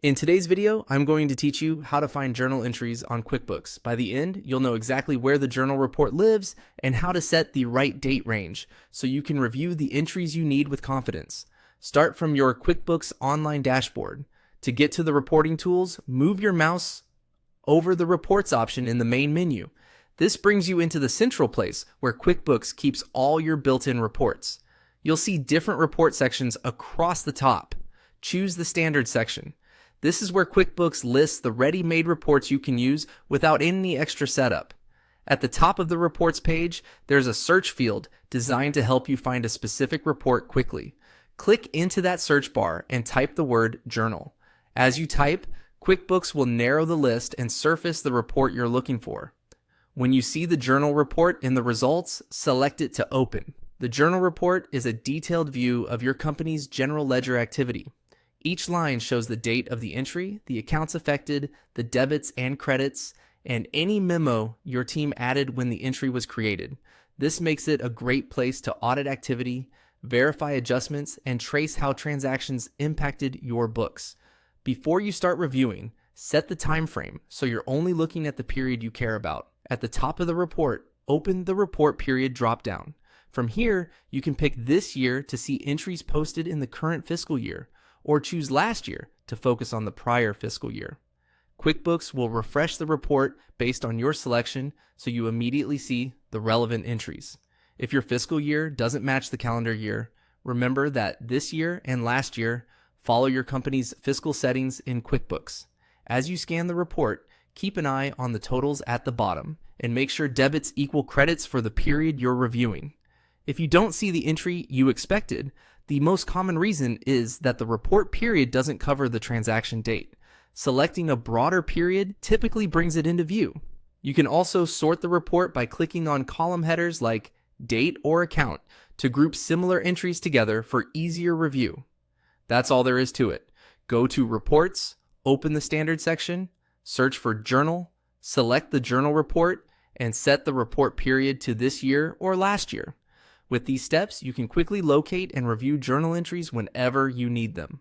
In today's video, I'm going to teach you how to find journal entries on QuickBooks. By the end, you'll know exactly where the journal report lives and how to set the right date range so you can review the entries you need with confidence. Start from your QuickBooks online dashboard. To get to the reporting tools, move your mouse over the Reports option in the main menu. This brings you into the central place where QuickBooks keeps all your built-in reports. You'll see different report sections across the top. Choose the Standard section. This is where QuickBooks lists the ready-made reports you can use without any extra setup. At the top of the Reports page, there's a search field designed to help you find a specific report quickly. Click into that search bar and type the word Journal. As you type, QuickBooks will narrow the list and surface the report you're looking for. When you see the journal report in the results, select it to open. The journal report is a detailed view of your company's general ledger activity. Each line shows the date of the entry, the accounts affected, the debits and credits, and any memo your team added when the entry was created. This makes it a great place to audit activity, verify adjustments, and trace how transactions impacted your books. Before you start reviewing, set the time frame so you're only looking at the period you care about. At the top of the report, open the Report Period dropdown. From here, you can pick this year to see entries posted in the current fiscal year, or choose last year to focus on the prior fiscal year. QuickBooks will refresh the report based on your selection so you immediately see the relevant entries. If your fiscal year doesn't match the calendar year, remember that this year and last year follow your company's fiscal settings in QuickBooks. As you scan the report, keep an eye on the totals at the bottom and make sure debits equal credits for the period you're reviewing. If you don't see the entry you expected, the most common reason is that the report period doesn't cover the transaction date. Selecting a broader period typically brings it into view. You can also sort the report by clicking on column headers like Date or Account to group similar entries together for easier review. That's all there is to it. Go to Reports, open the Standard section, search for Journal, select the journal report, and set the report period to this year or last year. With these steps, you can quickly locate and review journal entries whenever you need them.